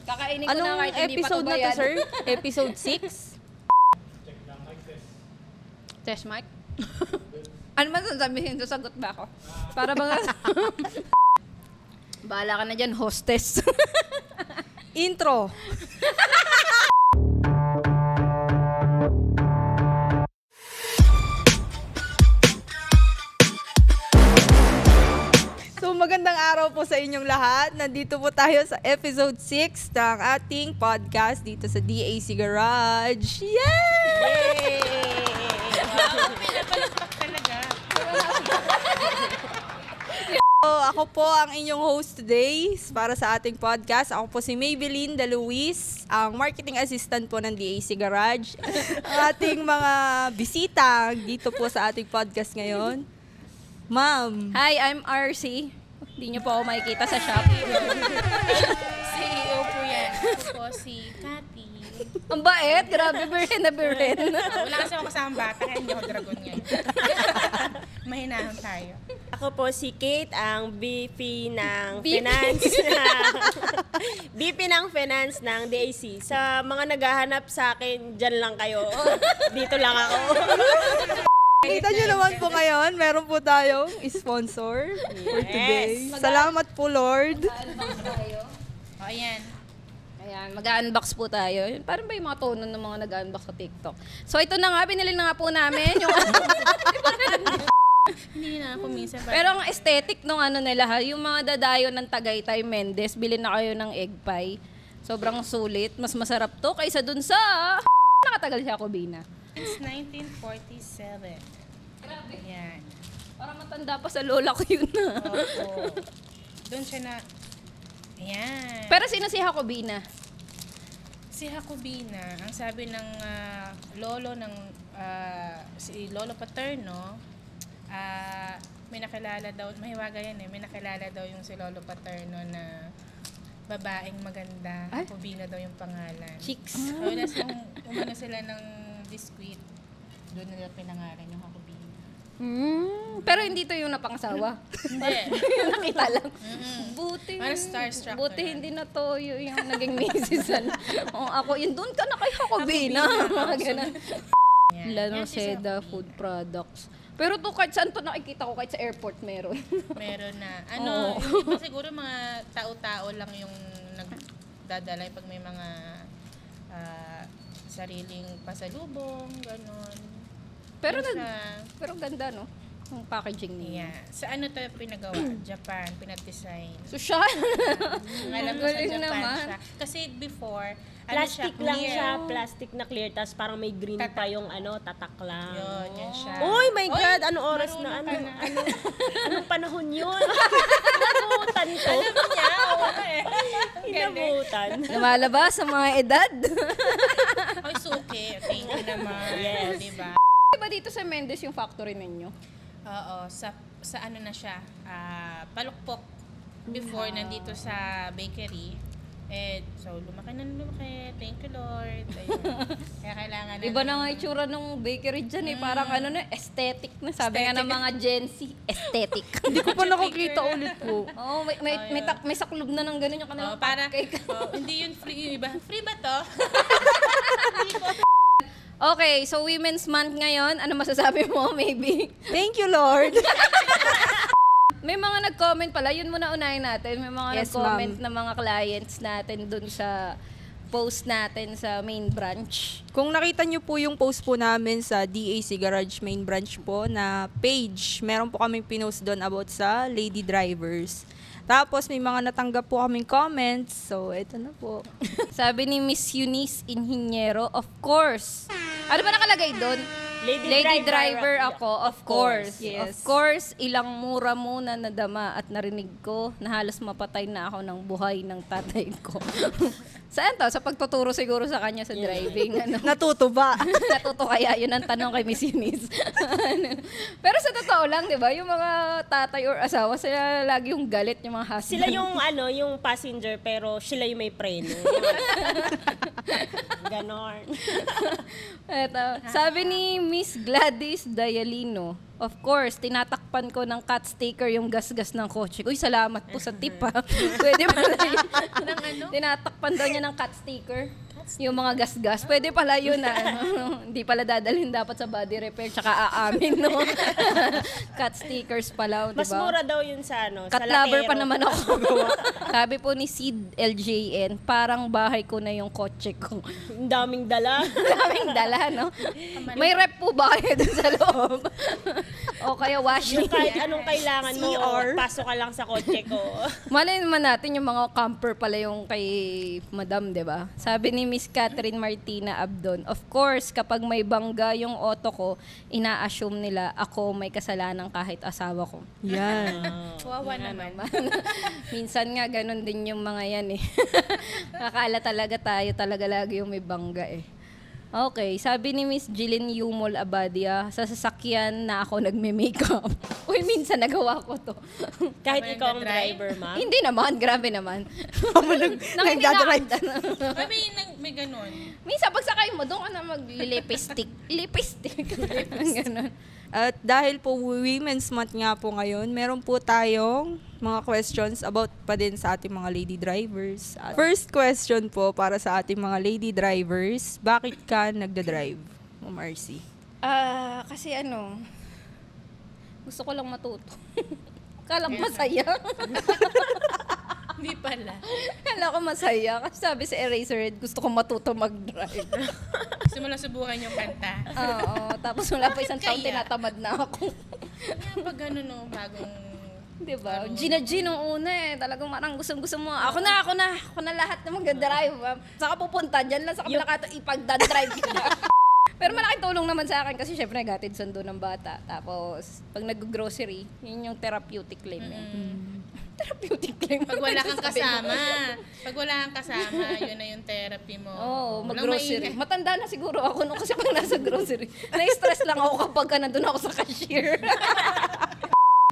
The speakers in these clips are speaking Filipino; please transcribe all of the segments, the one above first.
Kakainin ko na Anong kahit hindi pa episode na to, tubayan. sir? Episode 6? Test mic? Ano man sasabihin? Sasagot ba ako? Para bang... Bahala ka na dyan, hostess. Intro. So magandang araw po sa inyong lahat. Nandito po tayo sa episode 6 ng ating podcast dito sa DAC Garage. Yay! So, ako po ang inyong host today para sa ating podcast. Ako po si Maybelline De Luis, ang marketing assistant po ng DAC Garage. Ang ating mga bisita dito po sa ating podcast ngayon. Ma'am. Hi, I'm RC. Hindi niyo po ako makikita sa shop. CEO po yan. Ako po si Cathy. Ang bait. Grabe, Beren na Beren. Wala kasi ako kasama bata, kaya hindi ako dragon ngayon. Mahinahan tayo. Ako po si Kate, ang VP ng VP. Finance VP ng Finance ng DAC. Sa mga naghahanap sa akin, dyan lang kayo. Dito lang ako. Kita nyo naman po ngayon, meron po tayong sponsor for today. Salamat po, Lord. Mag-unbox tayo. O, ayan. Ayan, mag-unbox po tayo. Parang ba yung mga tono ng mga nag-unbox sa TikTok? So ito na nga, binili na nga po namin yung... Hindi na ako minsan. Pero ang aesthetic nung ano nila ha, yung mga dadayo ng Tagaytay Mendez, bilhin na kayo ng egg pie. Sobrang sulit. Mas masarap to kaysa dun sa... Nakatagal siya, Kubina. Since 1947. Grabe. Ayan. Parang matanda pa sa lola ko yun na. Opo. Doon siya na... Ayan. Pero sino si Jacobina? Si Jacobina, ang sabi ng lolo ng... si Lolo Paterno, may nakilala daw, mahiwaga yan eh, may nakilala daw yung si Lolo Paterno na babaeng maganda. Ay? Jacobina daw yung pangalan. Chicks. So, nung umano sila ng biskwit, doon nila pinangalan yung Jacobina. Pero hindi to yung napangasawa. Hindi. Yung nakita lang. Buti. Parang starstruck Buti ka na. hindi na to yung naging misis. Ako, yun doon ka na kay Jacobina. Mga ganun. Yan. Lalo Yan si Seda Jacobina. Food Products. Pero to kahit saan to nakikita ko, kahit sa airport meron. Meron na. Oo. Yung iba siguro mga tao-tao lang yung nagdadala pag may mga sariling pasalubong, ganon. Pero Yung pero ganda no, yung packaging niya. yeah. Sa ano to pinagawa? Japan, pinag-design. Social. Ang alam ko sa Galing Japan naman. siya. Kasi before, Plastic lang clear. siya, plastic na clear, tapos parang may green pa yung tatak lang. Yun, yan siya. Uy, my God, Uy, anong oras na? marunong ka na. Anong panahon yun? Inabutan ko. Alam niya, oo eh. Inabutan. Lumalabas sa mga edad. Ay, suki. Thank you naman. Yes. Diba? Diba dito sa Mendes yung factory ninyo? Oo, sa ano na siya, palukpok. Before, nandito sa bakery. So, lumaki. Thank you, Lord. Ayun. Kaya kailangan na... Iba na nga itsura ng bakery dyan eh. Parang ano na, aesthetic na. Sabi nga ng mga Gen Z, aesthetic. Hindi ko pa nakakita ulit po. Oo, may saklob na ng ganun yung kanilang para, cupcake. hindi yun free. Yung iba, free ba to? Okay, so Women's Month ngayon. Ano masasabi mo, maybe? Thank you, Lord. May mga nag-comment pala, yun muna unahin natin. May mga Yes, nag-comment na mga clients natin dun sa post natin sa main branch. Kung nakita nyo po yung post po namin sa DAC Garage main branch po na page, meron po kaming pinost doon about sa lady drivers. Tapos may mga natanggap po kaming comments. So, eto na po. Sabi ni Miss Eunice Inhinyero, of course. Ano ba nakalagay doon? Lady driver ako, of course. Yes. Of course, ilang mura muna nadama at narinig ko na halos mapatay na ako ng buhay ng tatay ko. Saan to? Sa pagtuturo siguro sa kanya sa driving. Ano? Natuto ba? Natuto kaya? Yun ang tanong kay Miss Eunice. Pero sa totoo lang, di ba? Yung mga tatay or asawa, sila lagi yung galit, yung mga husband. Sila yung yung passenger, pero sila yung may preno. Ganon. Eto, sabi ni Miss Gladys Dayalino, Of course, tinatakpan ko ng cat sticker yung gas-gas ng kotse. Uy, salamat po sa tip ha. Pwede pala yun. Tinatakpan daw niya ng cat sticker. Yung mga gas-gas. Pwede pala yun na. Hindi pala dadalhin dapat sa body repair tsaka aamin, no? Cat stickers pala, di ba? Mas mura daw yun sa Cat sa lover pa Latero. naman ako. Sabi po ni Sid LJN, parang bahay ko na yung kotse ko. Ang daming dala. Daming dala, no? May rep po ba kayo dun sa loob? O kaya washing? Yung kahit anong kailangan mo, CR. pasok ka lang sa kotse ko. Malay naman natin yung mga camper pala yung kay Madam, di ba? Sabi ni Miss Catherine Martina Abdon, of course, kapag may bangga yung auto ko, ina-assume nila ako may kasalanan kahit asawa ko. Yan. Kawawa naman. Minsan nga, ganun din yung mga yan eh. Akala talaga tayo talaga lagi yung may bangga eh. Okay, sabi ni Miss Jillian Yumol Abadia, sa sasakyan na ako nagme-makeup. Uy, minsan nagawa ko to. Kahit Habang ikaw ang nagdadrive? driver, ma'am. Hindi naman, grabe naman. Nagdadrive. May ganun. Minsan pagsakay mo, doon ka na maglilipistik. Lipistik. Ganun. At dahil po Women's Month nga po ngayon, meron po tayong mga questions about pa din sa ating mga lady drivers. At first question po para sa ating mga lady drivers, bakit ka nagda-drive, Ma'am RC? Kasi gusto ko lang matuto. Kala ko masaya. Hindi pala. Kala ko masaya. Kasi sabi sa Eraserhead, gusto ko matuto mag-drive. Gusto mo lang subukan yung kanta. Oo. Tapos wala pa isang taon, Kaya? tinatamad na ako. Kaya pag gano'n, no, bagong... Diba? Gina G nung una eh. Talagang marang gusto mo. Ako na lahat na mag-drive. Saka pupunta dyan lang sa kabila ka ipag-drive kita. Pero malaking tulong naman sa akin kasi syempre nagatid sundo ng bata. Tapos pag nag-grocery, yun yung therapeutic claim. Therapeutic claim. Pag wala kang Sabi mo. kasama, yun na yung therapy mo. Oo, Walang mag-grocery. maingay. Matanda na siguro ako nung kasi pag nasa grocery. Na-stress lang ako kapag ka nandun ako sa cashier.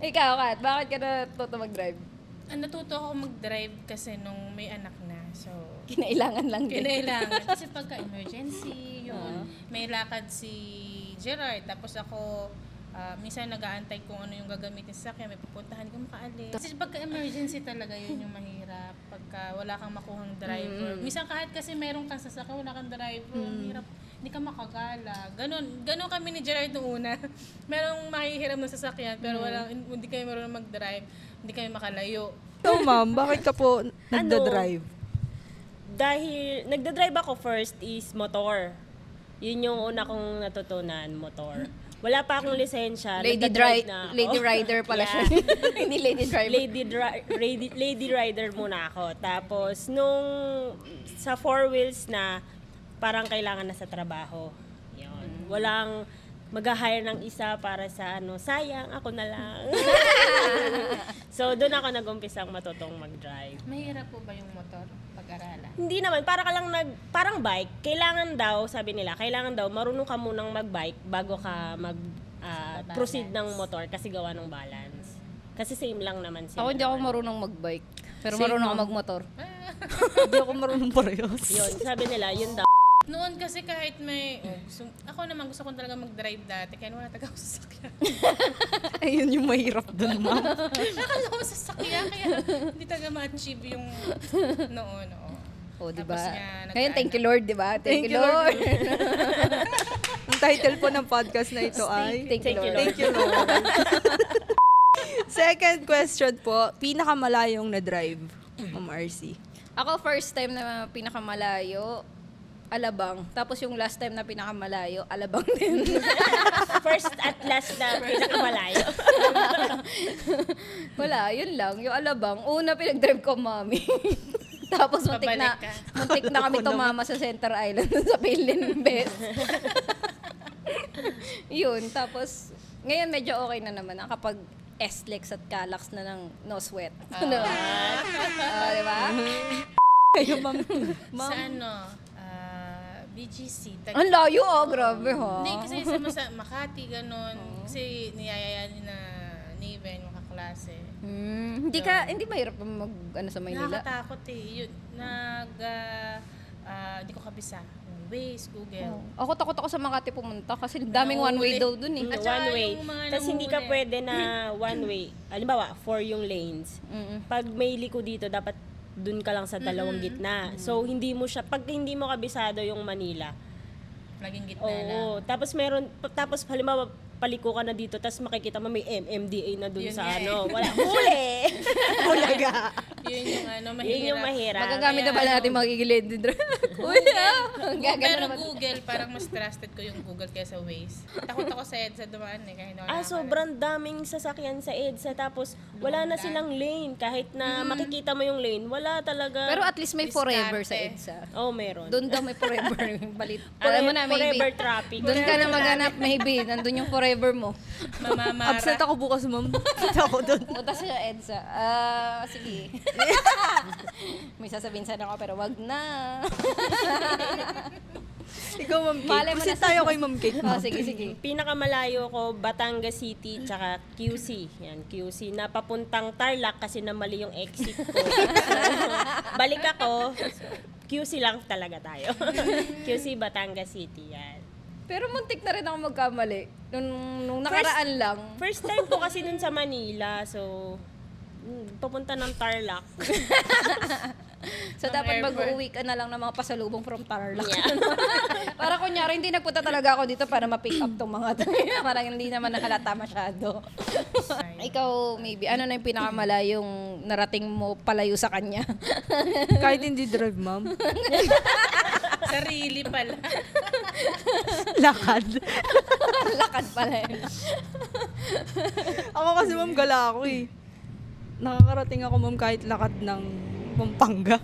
Ikaw, Kat, bakit ka natuto mag-drive? Natuto ako mag-drive kasi nung may anak na. So, Kinailangan lang din. kinailangan. Kasi pagka emergency, yun. May lakad si Gerard. Tapos ako, minsan nag-aantay kung ano yung gagamitin sa sakyan. May pupuntahan kung makaalis. Kasi pagka emergency talaga yun yung mahirap. Pagka wala kang makuhang driver. Minsan kahit kasi meron kang sasakyan, wala kang driver. Ang hirap. Hindi ka makagala. Ganon kami ni Gerard noong una. Merong mahihiram na sasakyan pero hindi kayo marunong mag-drive. Hindi kayo makalayo. So ma'am, bakit ka po nagda-drive? Dahil nagda-drive ako first is motor. Yun yung una kong natutunan, motor. Wala pa akong lisensya. nagda-drive na ako. Lady rider pala siya. Hindi lady driver. Lady rider muna ako. Tapos, nung sa four wheels na, parang kailangan na sa trabaho. Yun. Walang mag-hire ng isa para sa sayang, ako na lang. So, doon ako nag-umpisang matutong mag-drive. Mahirap po ba yung motor pag-aralan? Hindi naman, parang bike. Kailangan daw, sabi nila, marunong ka munang mag-bike bago ka proceed ng motor kasi gawa ng balance. Kasi same lang naman sila. Ako hindi ako marunong mag-bike. Pero Same, marunong ako ma'am. mag-motor. Hindi ako marunong parehas. Yun, sabi nila, yun daw. Noon kasi kahit ako naman gusto ko talaga mag-drive dati kaya wala talaga ako sa sasakyan. Ayun yung mahirap dun, ma'am. Nakala ko sa sasakyan kaya hindi talaga ma-achieve yung noon. O, di Tapos ba? nga, Ngayon, thank you Lord, di ba? Thank you Lord. Ang title po ng podcast na ito ay Thank you Lord. Thank you, Lord. Second question po, pinakamalayong na-drive, Ma'am RC. Ako, first time na pinakamalayo, Alabang. Tapos yung last time na pinakamalayo, Alabang din. First at last na pinakamalayo. Wala, yun lang. Yung Alabang, una pinag-drive ko, mami. Tapos Pabalik ka. muntik na kami tumama sa Center Island sa Pilinbes. Yun, tapos ngayon medyo okay na naman kapag S-Lex at Calax na ng no sweat. Diba? Di ba? Kayo, ma'am. Sa BGC. Ang layo, grabe ha. Hindi kasi sa Makati, ganun. Kasi niyayayaan na Naven, mga kaklase. Hindi mahirap sa Maynila. Nakakatakot eh. Yun, hindi ko kabisa. Waze, Google. Ako takot ako sa Makati pumunta kasi daming one way daw dun eh. At saka One way. yung mga Tapos hindi ka nanguhuli. pwede na one way. Halimbawa, 4 yung lanes. Pag may liko dito, dapat dun ka lang sa dalawang gitna. So, hindi mo siya, pag hindi mo kabisado yung Manila, Laging gitna lang. oo. Tapos halimbawa, paliko ka na dito, tapos makikita mo may MMDA na dun Yun sa nga eh. ano. Wala, huli! Bulaga. Yun yung mahirap. Yun yung mahirap. Magagamit na ba natin magigilid din? Kuya! Ang gagano Pero naman. Google, parang mas trusted ko yung Google kaysa Waze. Takot ako sa EDSA dumaan eh. Kahit Sobrang daming sasakyan sa EDSA, tapos wala na silang lane. Kahit na makikita mo yung lane, wala talaga. Pero at least may forever sa Diskarte. EDSA. oh, meron. Doon daw may forever yung balit. Alam mo na, maybe. Forever traffic. Doon ka na maghanap, maybe. Nandun yung forever mo. mamamara. Absent ako bukas, ma'am. Kita ako doon. Punta sa EDSA. Sige. May sasabihin sana ako, pero wag na. Ikaw, ma'am Malay Kate. mo Kasi na sa- tayo kay ma'am Kate. Sige, sige. Pinakamalayo ko, Batangas City, tsaka QC. Yan, QC. Napapuntang Tarlac kasi na mali yung exit ko. Balik ako, QC lang talaga tayo. QC, Batangas City, yan. Pero muntik na rin ako magkamali. Nung nakaraan lang. First time ko kasi dun sa Manila, so papunta ng Tarlac. So, dapat airport. mag-uwi ka na lang ng mga pasalubong from Tarlac. Yeah. Para kunyari, hindi nagpunta talaga ako dito para ma-pick up tong mga to. Parang hindi naman nakalata masyado. Ikaw, maybe, ano na yung pinakamalayong narating mo palayo sa kanya? Kahit hindi drive, ma'am. Sarili pala. Lakad. Lakad pala yun. Ako kasi, ma'am, gala ako eh. Nakakarating ako, ma'am, kahit lakad ng Pampanga.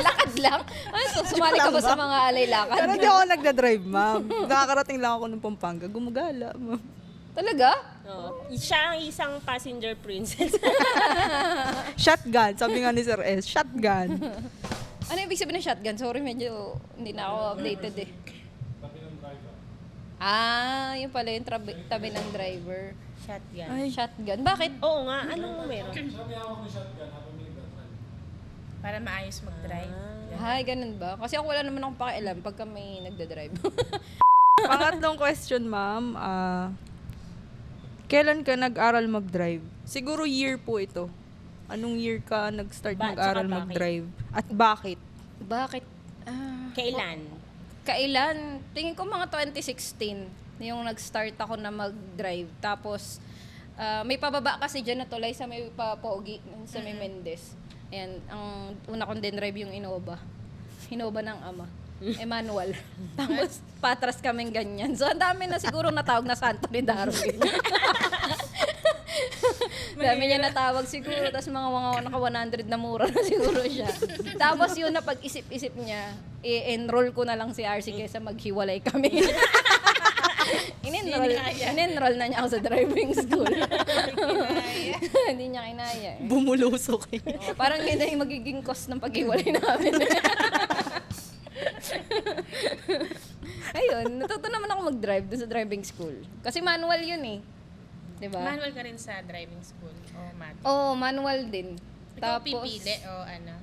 Lakad lang? Ano to? Sumali ka ba sa mga alay lakad? Pero hindi ako nagda-drive, ma'am. Nakakarating lang ako ng Pampanga. Gumagala, ma'am. Talaga? Oo. Siya ang isang passenger princess. Shotgun. Sabi nga ni Sir S, shotgun. Ano ibig sabihin ng shotgun? Sorry, medyo hindi na ako updated eh. Yun pala yung tabi ng driver. Shotgun. Ay, Shotgun. Bakit? Oo nga, anong meron? Para maayos mag-drive. Ay, ganun ba? Kasi ako wala naman akong pakialam pagka may nagda-drive. pangatlong question, ma'am. Kailan ka nag-aral mag-drive? Siguro year po ito. Anong year ka nag-start mag-aral tsaka bakit? mag-drive? At bakit? Bakit? Kailan? Kailan? Tingin ko mga 2016 yung nag-start ako na mag-drive. Tapos, may pababa kasi dyan na tulay sa may Pogi, sa may Mendez. Ayan, ang una kong din drive yung Innova. Innova ng ama. Manual. Tapos, patras kaming ganyan. So, ang dami na siguro natawag na santo ni Darwin. Dami niya natawag siguro. Tapos mga naka 100 na mura na siguro siya. Tapos yun na pag-isip-isip niya, i-enroll ko na lang si RC kaysa maghiwalay kami. In-enroll na niya ako sa driving school. Hindi niya kinaya. Eh. Bumulusok eh. Parang yun na yung magiging cost ng paghiwalay namin. Ayun, natuto naman ako mag-drive doon sa driving school. Kasi manual yun eh. Diba? Manual ka rin sa driving school o mat. Oo, manual din. Ikaw pipili o ano?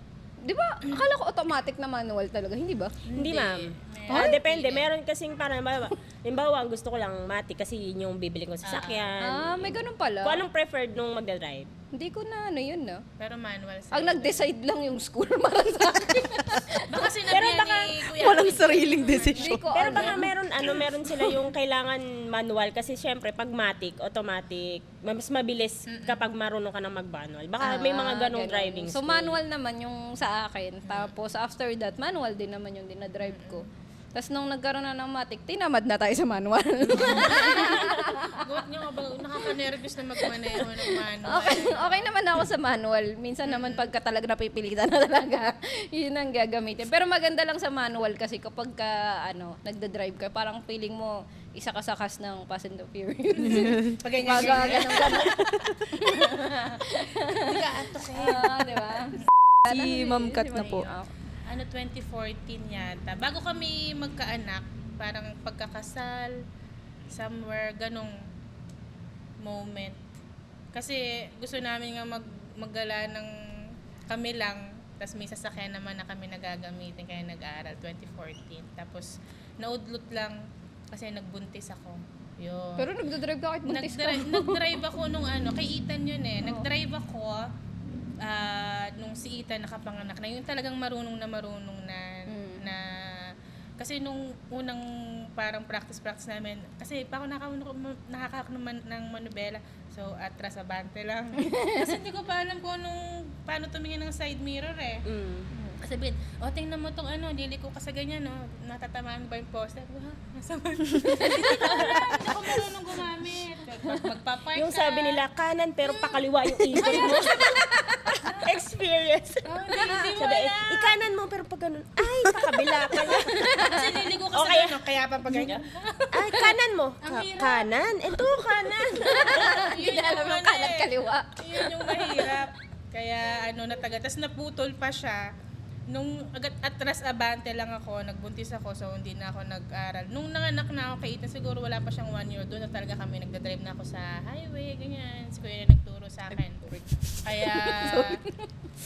Di ba? Akala ko automatic na manual talaga. Hindi ba? Hindi, ma'am. Depende. Meron kasing parang, limbawa, gusto ko lang matik kasi yun yung bibili ko sa sasakyan. May ganun pala. Kung anong preferred nung magdadrive? Hindi ko na ano yun, no? Pero manual sa... Ang nag-decide lang yung school para sa akin. Baka sinabi ni Kuya. Walang sariling Hindi decision. ko Pero alam. baka meron sila yung kailangan manual kasi syempre pag matic, automatic, mas mabilis kapag marunong ka ng mag-manual. Baka may mga ganong Ganun. driving So school. manual naman yung sa akin. Tapos after that, manual din naman yung dinadrive ko. Tapos nung nagkaroon na ng matic, tinamad na tayo sa manual. Gut nyo ba? Nakaka-nervous na magmaneho ng manual. Okay naman ako sa manual. Minsan naman pagka talaga napipilitan na talaga, yun ang gagamitin. Pero maganda lang sa manual kasi kapag ka, nagda-drive ka, parang feeling mo isa ka sa cast ng Fast and the Furious. Pag ganyan. Ganun. Hindi ka ato Di ba? Si Ma'am Kat na po. 2014 yata. Bago kami magkaanak, parang pagkakasal, somewhere, ganong moment. Kasi gusto namin nga maggala ng kami lang, Tapos may sasakyan naman na kami nagagamitin kaya nag-aaral 2014. Tapos naudlot lang kasi nagbuntis ako. Yun. Pero nagdadrive ka kahit buntis ka. Nag-drive ako nung kay Ethan yun eh. Nag-drive ako nung si Ethan nakapanganak na. Yun talagang marunong na na kasi nung unang parang practice namin, kasi pa ako nakakak ng manubela. So, atras abante lang. Kasi hindi ko pa alam kung paano tumingin ng side mirror eh. Sabihin, tingnan mo tong liliko ka sa ganyan, natatamaan ba yung poste? Ha? Nasa man? Hindi ko marunong gumamit. Magpapark Yung sabi nila, kanan pero pakaliwa yung ikot mo. Experience. Hindi mo Sabi, alam. ikanan mo pero pag ganun, ay, pakabila pala. Kasi niligo ka Okay. sa kaya pa pag ganyan. Ay, kanan mo. Ang hirap. Kanan? Ito, kanan. Hindi na alam yung kanan kaliwa. Yun yung mahirap. Kaya natagal. Tapos naputol pa siya. Nung atras abante lang ako, nagbuntis ako, so hindi na ako nag-aral. Nung nanganak na ako kay Ethan, siguro wala pa siyang 1 year, doon na talaga kami nagdadrive na ako sa highway, ganyan. Si Kuya na nagturo sa akin. Kaya,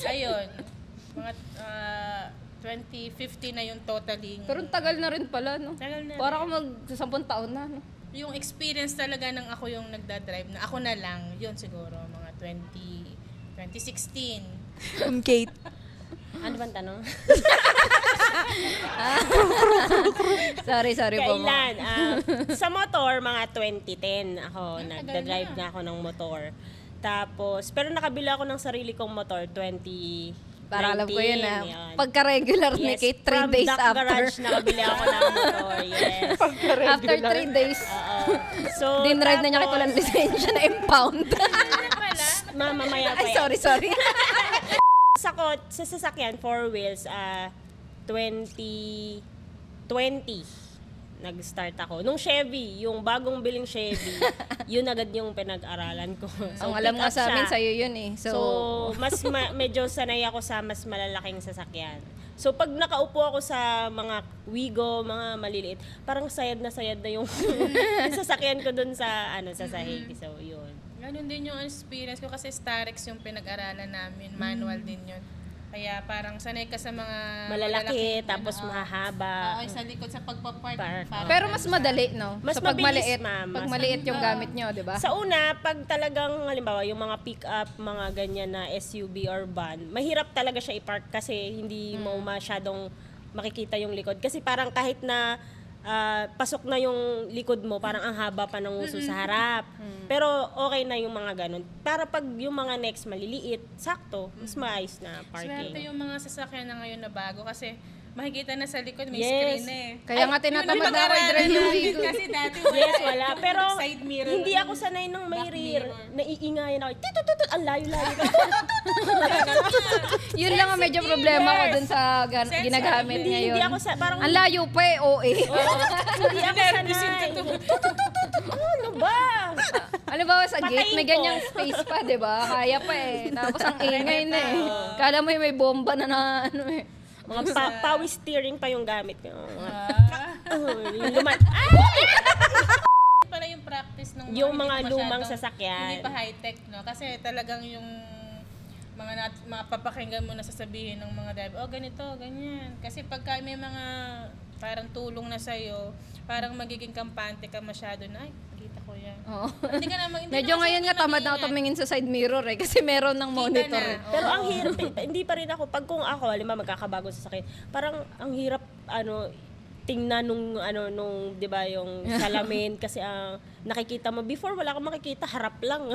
ayun, mga 2015 na yung totaling. Pero tagal na rin pala, no? Tagal na Para rin. ka 10 taon na, no? Yung experience talaga ng ako yung nagdadrive, na ako na lang, yun siguro, mga 2016. Kate. Ano bang tanong? Sorry po. Kailan? Sa motor, mga 2010 ako, nagdadrive na ako ng motor. Tapos, pero nakabila ako ng sarili kong motor, 2019. Para alam ko yun, Yun. Pagka-regular ni Kate, 3 days From Duck after. Garage, nakabili ako ng motor, yes. After 3 days, Oo. So, dinrive na niya kahit tapos, walang lisensya na impound. mamaya pa Ay, yan. sorry. Sa sasakyan, 4 wheels, 2020, nag-start ako. Nung Chevy, yung bagong biling Chevy, yun agad yung pinag-aralan ko. So, Ang alam pick nga up sa amin siya. sa'yo yun eh. So, medyo sanay ako sa mas malalaking sasakyan. So, pag nakaupo ako sa mga Wigo, mga maliliit, parang sayad na yung, yung sasakyan ko dun sa, sa sahig. So, yun. Ganun din yung experience ko kasi Starex yung pinag-aralan namin, manual din yun. Kaya parang sanay ka sa mga Malalaki, malalaking, tapos mahaba. Oo, sa likod sa pagpapark. Park. Pero mas madali, no? Mas so, pag mabilis, maliit, ma'am. pag Mas- maliit yung gamit nyo, di ba? Sa una, pag talagang, halimbawa, yung mga pick-up, mga ganyan na SUV or van, mahirap talaga siya i-park kasi hindi mo masyadong makikita yung likod. Kasi parang kahit na pasok na yung likod mo, parang ang haba pa ng uso sa harap. Pero okay na yung mga ganun. Para pag yung mga next maliliit, sakto, mas maayos na Swerte parking. yung mga sasakyan na ngayon na bago kasi makikita na sa likod, may Yes. screen na eh. Kaya nga tinatamad na ako i-drive yung Wigo. Kasi dati wala. Yes, wala. Pero Side mirror. hindi ako sanay nung may Back rear. mirror. Naiingayan ako. Tututut, ang layo-layo ka. Yun lang ang medyo problema ko dun sa Sensitive. ginagamit ngayon. Hindi ako parang Ang layo pa eh, OA. hindi ako sanay. Ano ba? Alam ba sa gate, Patayin may ko. ganyang space pa, di ba? Kaya pa eh. Tapos ang ingay na eh. Kala mo yung may bomba na ano eh. Mga power steering pa yung gamit ko. Yung Pala yung practice ng Yung hindi mga pa lumang masyadong- sasakyan. Hindi pa high-tech, no? Kasi talagang yung mga papakinggan mo na sasabihin ng mga driver, ganito, ganyan. Kasi pagka may mga parang tulong na sa'yo, parang magiging kampante ka masyado na, ay, kita ko yan. Oo. Hindi ka na hindi Medyo na ngayon nga kasi tamad na ako mag-iingat. tumingin sa side mirror eh. Kasi meron ng monitor na. eh. Pero ang hirap, hindi pa rin ako, pag kung ako, halimbawa magkakabago sa sakit, parang ang hirap, tingnan nung 'di ba yung salamin kasi nakikita mo before wala kang makikita, harap lang.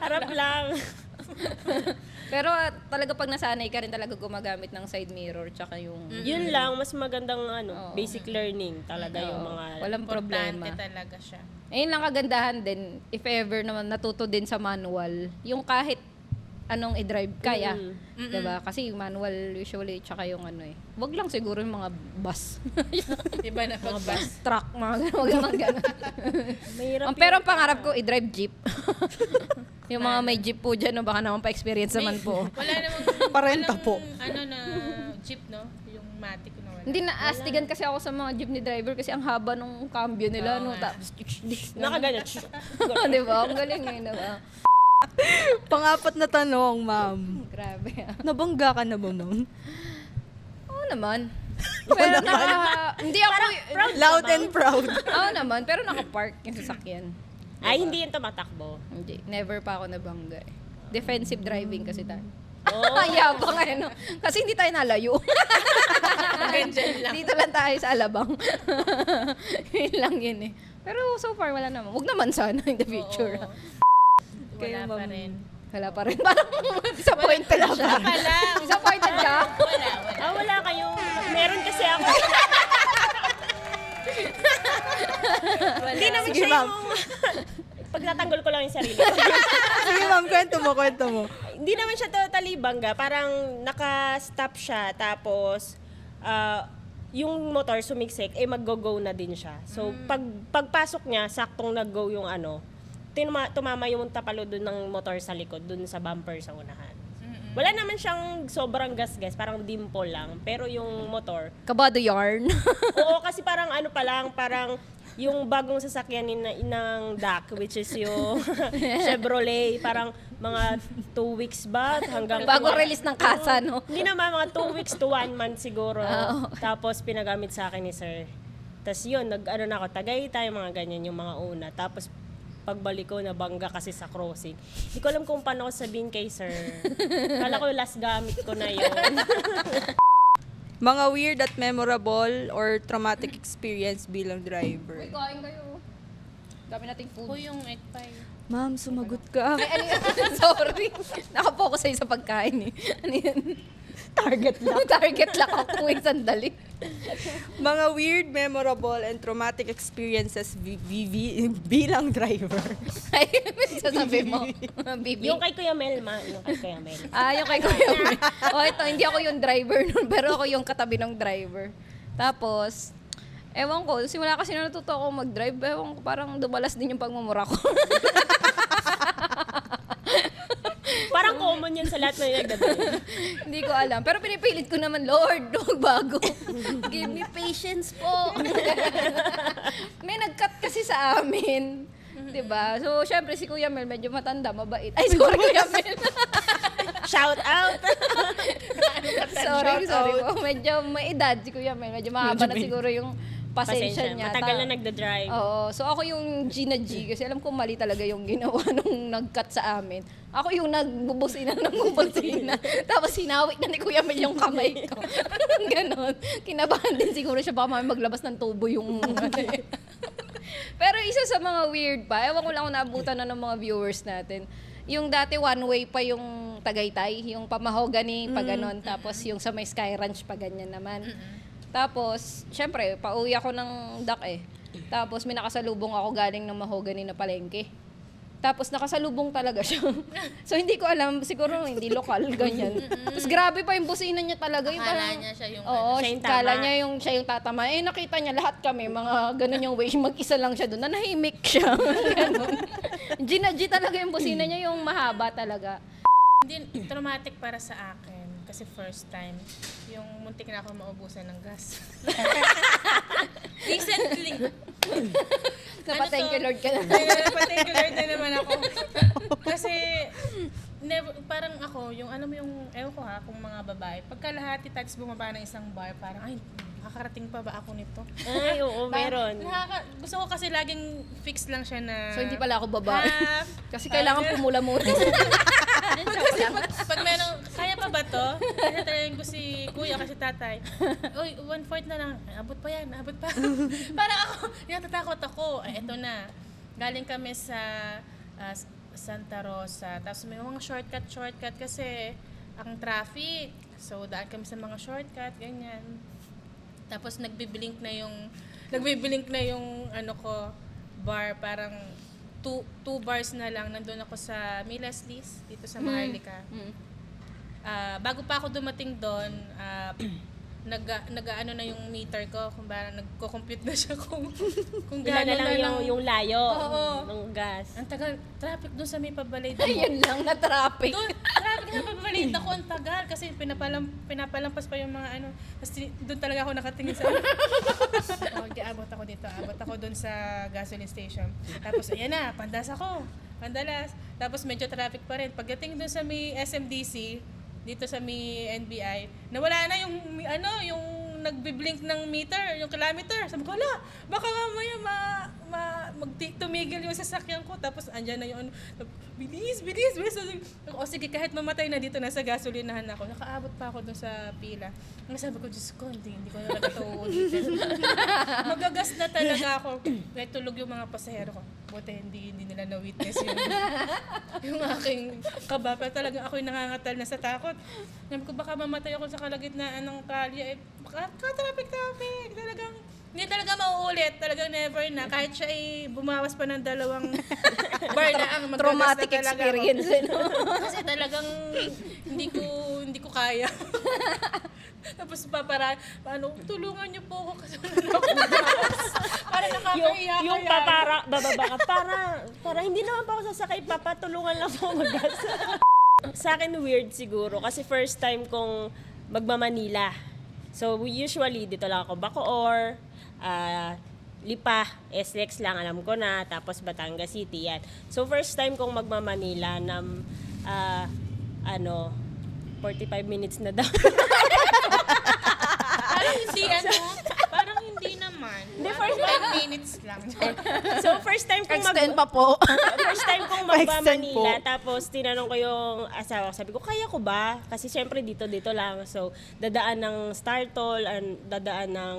Harap lang. Pero talaga pag nasanay ka rin talaga gumagamit ng side mirror tsaka yung Yun lang, mas magandang basic learning talaga yung mga walang problema. Importante talaga siya. Ayun lang kagandahan din, if ever naman natuto din sa manual, yung kahit anong i-drive kaya. Diba? Kasi yung manual usually, tsaka yung wag lang siguro yung mga bus. Iba na pag-bus. Truck, mga ganun. Wag naman ganun. mahirap. Pero ang pangarap ko, i-drive jeep. Yung mga may jeep po dyan, no, baka naman pa-experience naman po. Wala namang, Parenta walang, po. na jeep, no? Yung matic na wala. Hindi na astigan kasi ako sa mga jeepney driver kasi ang haba nung cambio nila. Oo No, nga. tapos, Nakaganyan. di ba? Ang galing eh, di ba? Pang-apat na tanong, ma'am. Grabe. Nabangga ka na ba, ma'am? Oo naman. Pero hindi ako, Loud and proud. oo naman, pero naka-park yung sasakyan. Ay, hindi yan tumatakbo. Hindi, never pa ako nabangga eh. Defensive driving kasi tayo. Oh. Yabang ano. Kasi hindi tayo nalayo. Dito lang tayo sa Alabang. Yun lang yun eh. Pero so far wala naman. Huwag naman sana in the future. Oo. Kaya, Wala pa ma'am. rin. Wala pa rin. Parang disappointed na siya. Wala. Disappointed ka? Wala. Wala kayo. Meron kasi ako. Hindi naman Sige, siya ma'am. yung... Pagtatanggol ko lang yung sarili. Sige, ma'am, kwento mo. Hindi naman siya totally bangga. Parang naka-stop siya. Tapos, yung motor sumiksik, mag-go-go na din siya. So, pagpasok niya, saktong nag-go yung tumama yung tapalo dun ng motor sa likod, dun sa bumper sa unahan. Wala naman siyang sobrang gas-gas, parang dimple lang. Pero yung motor, Kabado yarn. oo, kasi parang ano pa lang, parang yung bagong sasakyan ng DAC, which is yung Chevrolet, parang mga 2 weeks ba? Hanggang Bago release ng kasa, no? Hindi naman, mga 2 weeks to 1 month siguro. Oo. Tapos pinagamit sa akin ni sir. Tapos yun, na ako, Tagaytay, mga ganyan yung mga una. Tapos pagbalik ko, nabangga kasi sa crossing. Hindi ko alam kung paano ko sabihin kay sir. Kala ko last gamit ko na yun. Mga weird at memorable or traumatic experience bilang driver. Uy, kain kayo. Dami nating Ako food. yung egg pie. Ma'am, sumagot ka. Ay, ano yun? Sorry. Nakapokus sa'yo sa pagkain eh. Ano yun? Target lang. Target lang ako yung sandali. Mga weird, memorable, and traumatic experiences bilang driver. Ay, sasabi mo. Bibi. Yung kay Kuya Mel, yung kay Kuya Mel. Yung kay Kuya Mel. Ito, hindi ako yung driver nun, pero ako yung katabi ng driver. Tapos, ewan ko, simula kasi na natuto ako mag-drive, ewan ko, parang dumalas din yung pagmumura ko. Parang common yan sa lahat na nagdadrive. Hindi ko alam. Pero pinipilit ko naman, Lord, magbago. Give me patience po. May nag-cut kasi sa amin. Diba? So, syempre, si Kuya Mel, medyo matanda, mabait. Ay, sorry, Kuya Mel. Shout out! sorry Shout po. Medyo may edad si Kuya Mel. Medyo mahaba na siguro yung pasensya niya. Matagal na nagdadrive. Oo. So, ako yung G na G kasi alam ko mali talaga yung ginawa nung nag-cut sa amin. Ako yung nagbubusina ng bubusina. Tapos sinawik na ni Kuya Mel yung kamay ko. Ganon. Kinabahan din siguro siya baka mamaya maglabas ng tubo yung Pero isa sa mga weird pa, ewan ko lang kung naabutan na ng mga viewers natin. Yung dati one way pa yung Tagaytay, yung pamahogany pa ganon. Tapos yung sa may Sky Ranch pa ganyan naman. Tapos, syempre, pauwi ako ng DAC eh. Tapos may nakasalubong ako galing ng mahogany na palengke. Tapos nakasalubong talaga siya. So hindi ko alam, siguro hindi lokal, ganyan. Tapos grabe pa yung busina niya talaga. Yung Akala parang- niya siya yung Oo, Siya yung kala tama. niya siya yung tatama. Eh nakita niya lahat kami, mga ganun yung way. Mag-isa lang siya doon. Nanahimik siya. Ganun. G na G talaga yung busina niya, yung mahaba talaga. Hindi, traumatic para sa akin. Kasi first time, yung muntik na ako maubusan ng gas. Recently. Napa-thank you Lord ka na. Thank you Lord na naman ako. Kasi, parang ako, yung alam mo yung, ewan ko ha, kung mga babae, pagkalahati tags bumaba ng isang bar, parang, ay, makakarating pa ba ako nito? Ay, oo, meron. Gusto ko kasi laging fix lang siya na So hindi pala ako babae. half. Kasi kailangan pumula muna. Kasi pag merong, kaya pa ba to? Kasi talagang ko si kuya, kasi tatay. Uy, 1/4 na lang. Abot pa yan, abot pa. Parang ako, natatakot ako. Ay, eto na. Galing kami sa Santa Rosa. Tapos may mga shortcut kasi ang traffic. So, daan kami sa mga shortcut, ganyan. Tapos nagbiblink na yung ano ko, bar, parang two bars na lang. Nandun ako sa Milaslis, dito sa Maharlika. Bago pa ako dumating doon, nag-ano na yung meter ko, kung parang nagko-compute na siya kung Ilan na lang yung layo Oo. ng gas. Ang tagal, traffic doon sa may pabalay. Ayun lang, na-traffic. Doon, traffic na pabalay. Ako ang tagal kasi pinapalampas pa yung mga ano. Tapos doon talaga ako nakatingin sa abot ako dito. Abot ako doon sa gasoline station. Tapos ayan na, pandas ako. Mandalas. Tapos medyo traffic pa rin. Pagdating dun sa may SMDC, dito sa may NBI, nawala na yung yung nagbi-blink ng meter, yung kilometer. Sabi ko, ala, baka mamaya tumigil yung sasakyan ko. Tapos andyan na yung bilis. O sige, kahit mamatay na dito, nasa gasolinahan ako. Nakaabot pa ako dun sa pila. Ang sabi ko, Diyos ko, hindi ko na talaga ito uulitin. Magagas na talaga ako. Kaya tulog yung mga pasahero ko. Buti hindi nila na-witness yung aking kaba. Pero talaga ako'y nangangatal na sa takot. Sabi ko, baka mamatay ako sa kalagitnaan ng kalye. Traffic. Talagang, hindi talaga mauulit. Talagang never na. Kahit siya ay bumawas pa ng 2 bar na ang magagas Traumatic na talaga experience, ako. Kasi talagang hindi ko kaya. Tapos tulungan niyo po ako kasi para nakakaiyak. Yung bababa ka, para hindi naman pa ako sasakay, papatulungan lang po mag-gas. Sa akin weird siguro kasi first time kong magmamanila. So usually dito lang ako Bacoor, Lipa, SLEX lang alam ko na, tapos Batangas City yan. So first time kong magmamanila ng 45 minutes na daw. Parang hindi naman. Hindi, Parang first 10 minutes lang. So first time kong Extend pa po. First time kong magmamanila, tapos tinanong ko yung asawa ko, sabi ko, kaya ko ba? Kasi syempre dito lang. So, dadaan ng Star Toll, dadaan ng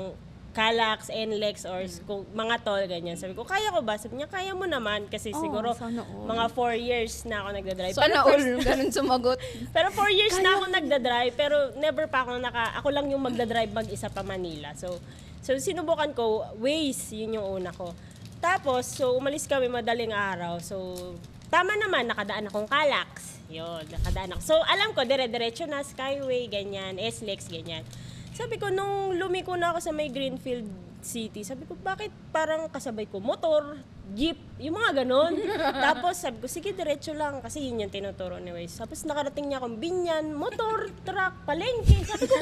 Calax, NLEX, or kung mga toll, ganyan. Sabi ko, kaya ko ba? Sabi niya, kaya mo naman. Kasi siguro, sana all. mga 4 years na ako nagdadrive. Sana all, ganun sumagot. Pero 4 years na ako nagdadrive, pero never pa ako lang yung magdadrive mag-isa pa Manila. So sinubukan ko, Waze, yun yung una ko. Tapos, so umalis kami madaling araw. So, tama naman, nakadaan akong Calax. Yun, nakadaan ako. So, alam ko, dire-diretso na, Skyway, ganyan, SLEX, ganyan. Sabi ko, nung lumiko na ako sa may Greenfield City, sabi ko, bakit parang kasabay ko motor, jeep, yung mga ganon. Tapos sabi ko, sige, diretso lang, kasi yun yung tinuturo ni Waze. Tapos nakarating niya akong Binyan, motor, truck, palengke. Sabi ko,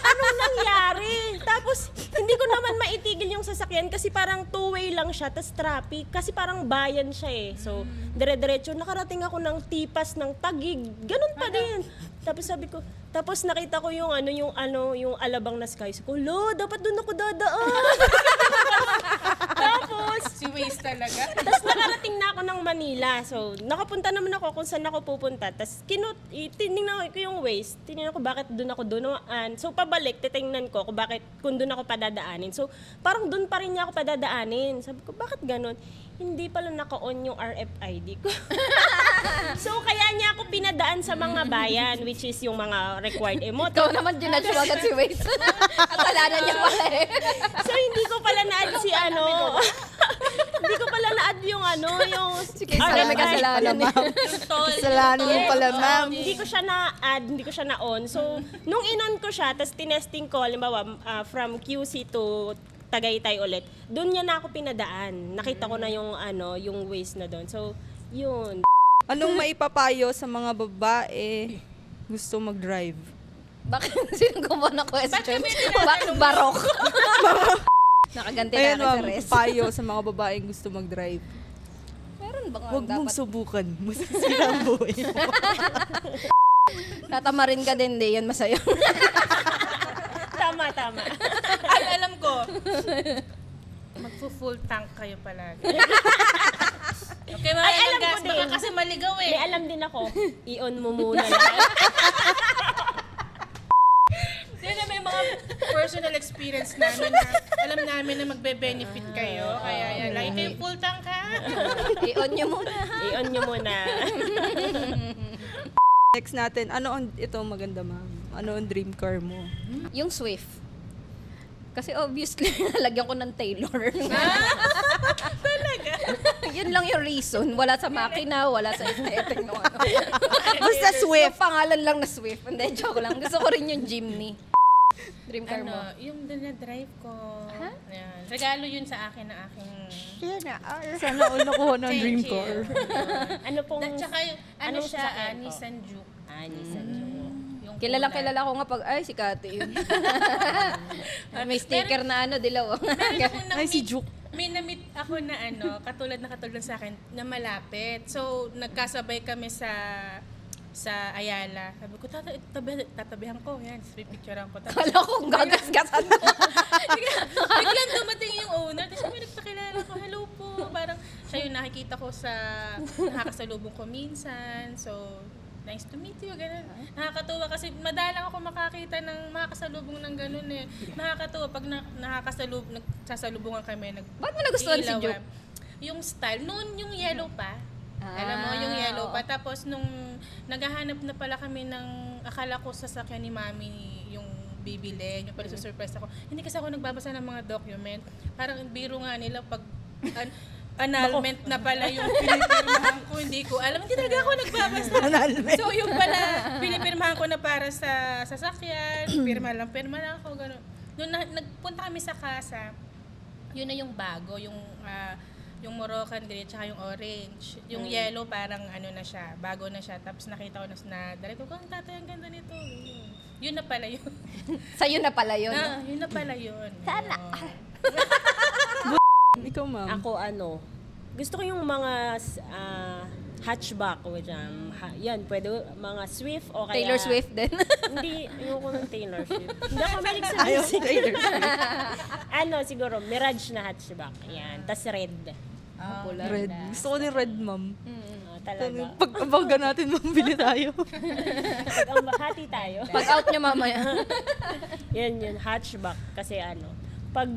anong nangyari? Tapos, hindi ko naman maitigil yung sasakyan kasi parang two-way lang siya, tas traffic, kasi parang bayan siya eh. So, dire-diretso, nakarating ako ng Tipas, ng Tagig, ganon pa din. Tapos sabi ko, tapos nakita ko yung alabang na sky. Sabi ko, lo, dapat doon ako dadaan. Tapos, Si Waze talaga. tapos nakarating na ako ng Manila. So, nakapunta naman ako kung saan ako pupunta. Tapos, tinignan ko yung Waze. Tinignan ko bakit doon ako dumaan. So, pabalik, titingnan ko kung doon ako padadaanin. So, parang doon pa rin niya ako padadaanin. Sabi ko, bakit ganun? Hindi pala naka-on yung RFID ko. So, kaya niya ako pinadaan sa mga bayan, which is yung mga required emote. Ikaw naman ginudge mo agad si Waze. Akalanan niya pala eh. So, hindi ko pala na-add hindi ko pala na-add yung Sige, sana may kasalanan eh. Kasalanan mo pala, ma'am. Hindi ko siya na-add, hindi ko siya na-on. So, nung in-on ko siya, tapos tinesting ko, halimbawa, from QC to Tagaytay ulit, doon niya na ako pinadaan. Nakita ko na yung Waze na doon. So, yun. Anong maipapayo sa mga babae gusto mag-drive? Bakit sino gumawa ng question? kami Bakit barok? Nakaganti na Ayun, akin sa ma'am, rest. payo sa mga babaeng gusto mag-drive. Meron ba nga Huwag mong dapat? subukan. Masasira ang buhay mo. Tatamarin ka din, di yan masaya. Tama. Ay, alam ko. Magpo-full tank kayo palagi. Okay, Ay, mga alam ko gas, baka din. kasi maligaw eh. May alam din ako. I-on mo muna lang. Yun na may mga personal experience namin na alam namin na magbe-benefit kayo. Kaya yan, lagi kayo full tank ha. I-on niyo muna. I-on nyo muna. Next natin, ito maganda, ma'am. Ano ang dream car mo? Yung Swift. Kasi obviously, nalagyan ko ng Taylor. Talaga. Yun lang yung reason. Wala sa makina, wala sa aesthetic. No, ano. Basta Swift. Yung pangalan lang na Swift. Hindi, joke lang. Gusto ko rin yung Jimny. Dream car mo. Yung drive ko. Yan. Regalo yun sa akin na aking... Sana all nakuha ng dream Thank you. car. Ano pong... Tsaka yung, Anong siya, sasakyan po? Nissan Juke. Nissan Juke. Yung Kilala kulay. ko nga pag, ay, si Kati yun. May sticker na dilaw. Meron akong Ay, si na-meet Juke. may na-meet ako na katulad sa akin, na malapit. So, nagkasabay kami sa Ayala. Sabi ko, tatabihan ko. Yan, pipicturean ko. Tapos, Kala kong gagasgasan ko. biglang dumating yung owner. Tapos may nagpakilala ko, hello po. Parang siya yung nakikita ko sa nakakasalubong ko minsan. So, nice to meet you. Ganun. Nakakatuwa kasi madalang ako makakita ng makakasalubong ng ganun eh. Nakakatuwa pag nagsasalubungan kami. Ba't mo nagustuhan si iilawan. Juke? Yung style. Noon yung yellow pa. Alam mo, yung yellow pa. Tapos nung naghahanap na pala kami ng, akala ko sasakyan ni Mami yung bibili, yung pala surprise ako. Hindi kasi ako nagbabasa ng mga document. Parang biro nga nila pag annulment na pala yung pinipirmahan ko. Hindi ko alam. Hindi talaga ako nagbabasa. So yung pala, pinipirmahan ko na para sa sasakyan. Pirma lang ako. Ganun. Nung nagpunta kami sa casa, yun na yung bago. Yung Moroccan green tsaka yung orange. Yung yellow parang na siya, bago na siya. Tapos nakita ko na dali ko, ang tatay, ang ganda nito. Yun na pala yun. Sa'yo na pala yun. Yun na pala yun. Sana. Ikaw, ma'am. Ako gusto ko yung mga hatchback o dyan. Yan, pwede mga Swift o kaya... Taylor Swift din. Hindi, ayoko ng Taylor Swift. Hindi ako malig sa music. Siguro, Mirage na hatchback. Yan, tas red. Red. Gusto ko ni red, ma'am. Talaga. Pag-abaga natin, ma'am, bili tayo. Hati tayo. Pag out nyo mamaya. Yan, hatchback. Kasi pag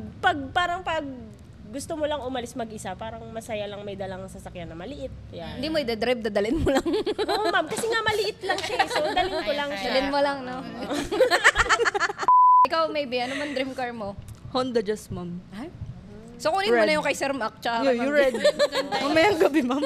gusto mo lang umalis mag-isa, parang masaya lang may dalang sasakyan na maliit. Yan. Hindi mo i-drive, dadalhin mo lang. Oo, ma'am. Kasi nga maliit lang siya. So, dalhin ko lang siya. Dalhin mo lang, no? Ikaw, maybe, ano man dream car mo? Honda Jazz, ma'am. So, kunin mo Red. na yung kay Sir Mac, tsaka Yung red. Mamayang gabi, ma'am.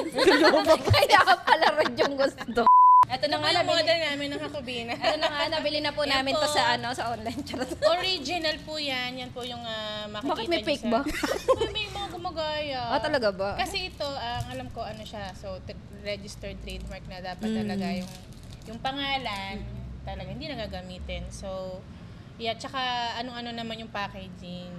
Kaya pala red yung gusto. Ito na Ano nga, yung nabili. model namin ng Hakubina? Ito na nga, nabili na po Yan namin po. to sa online. Charot. Original po yan. Yan po yung makikita Bakit may niyo fake ba? May mga gumagaya. Talaga ba? Kasi ito, ang alam ko siya. So, registered trademark na dapat talaga yung pangalan talaga hindi nagagamitin. So, yeah, tsaka ano-ano naman yung packaging.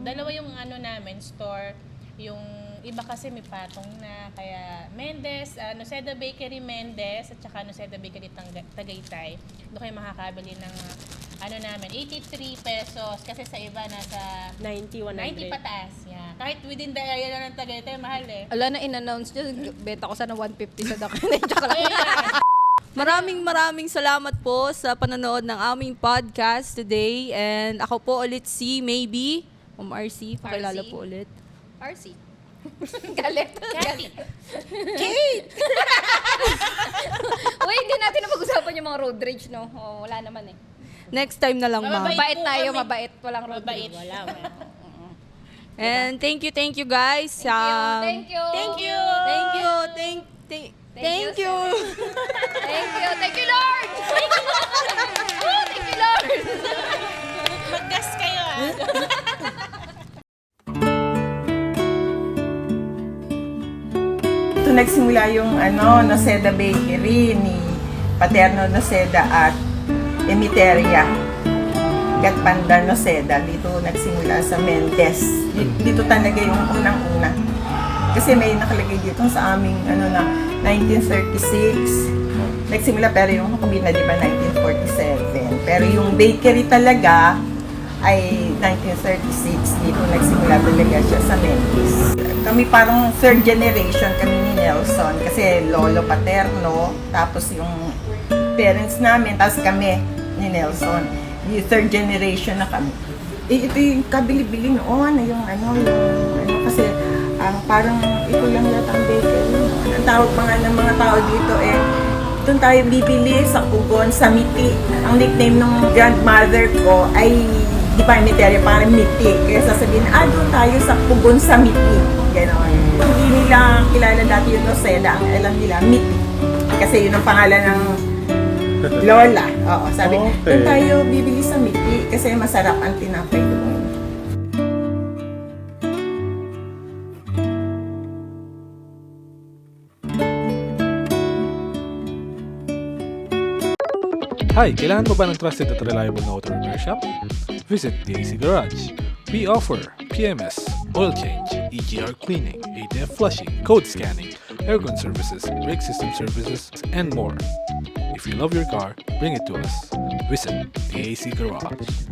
Dalawa yung namin, store. Yung iba kasi may patong na, kaya Mendez, Noceda Bakery Mendez, at saka Noceda Bakery Tagaytay. Doon kayo makakabili ng namin, 83 pesos. Kasi sa iba nasa 90, 100. 90 pataas. Yeah. Kahit within the area na ng Tagaytay, mahal eh. Ala na in-announce nyo, benta ko sana 150 sa Dakin. Tsaka lang. Maraming salamat po sa panonood ng aming podcast today. And ako po ulit si Maybe. RC, pakilala RC. po ulit. RC. Galit. Kathy. Kate! Uy, hindi natin na pag-usapan yung mga road rage, no? Wala naman eh. Next time na lang, ma'am. Mabait po tayo, kami. mabait. Walang road Mabait. rage. Wala. And thank you guys. Thank you. Thank you, Lord! Thank you, Lord! Oh, thank you, Lord! Mag-gas kayo Ito nagsimula yung Noceda Bakery ni Paterno Noceda at Emiteria Gatpanda Noceda. Dito nagsimula sa Mendez. Dito talaga yung unang-una. Kasi may nakalagay dito sa aming 1936. Nagsimula pero yung Hakubina di ba 1947. Pero yung bakery talaga ay 1936. Dito nagsimula talaga siya sa Mendez. Kami parang third generation kami ni Nelson kasi lolo paterno, tapos yung parents namin, tapos kami ni Nelson. Yung third generation na kami. Ito yung kabili-bili noon, yung kasi parang ito lang yata ang bakery. Ang tawag pa nga ng mga tao dito doon tayo bibili sa Pugon, sa Miti. Ang nickname ng grandmother ko ay di ba Emiteria, parang Miti. Kaya sasabihin, doon tayo sa Pugon sa Miti. Ganon. Hindi nila kilala dati yung Noceda, ang alam nila, Miti. Kasi yun ang pangalan ng lola. Oo, sabi, doon tayo bibili sa Miti kasi masarap ang tinapay doon. Hi, kailangan mo ba ng trusted at reliable na auto repair shop? Visit the AC Garage. We offer PMS, oil change, EGR cleaning, ATF flushing, code scanning, aircon services, brake system services, and more. If you love your car, bring it to us. Visit the AC Garage.